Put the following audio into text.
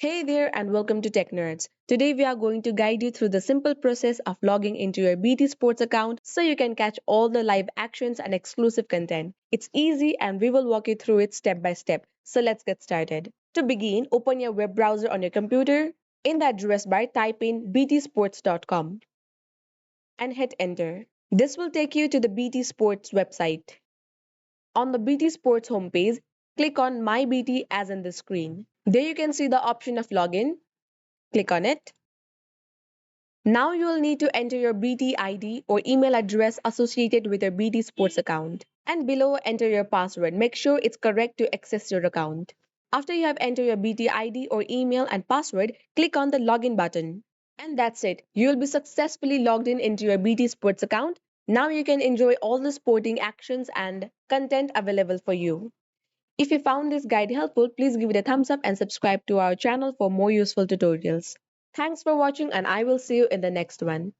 Hey there and welcome to Tech Nerds. Today we are going to guide you through the simple process of logging into your BT Sports account so you can catch all the live actions and exclusive content. It's easy and we will walk you through it step by step. So let's get started. To begin, open your web browser on your computer. In the address bar, type in btsports.com and hit enter. This will take you to the BT Sports website. On the BT Sports homepage, click on My BT as in the screen. There you can see the option of login. Click on it. Now you will need to enter your BT ID or email address associated with your BT Sports account. And below, enter your password. Make sure it's correct to access your account. After you have entered your BT ID or email and password, click on the login button. And that's it. You will be successfully logged in into your BT Sports account. Now you can enjoy all the sporting actions and content available for you. If you found this guide helpful, please give it a thumbs up and subscribe to our channel for more useful tutorials. Thanks for watching and I will see you in the next one.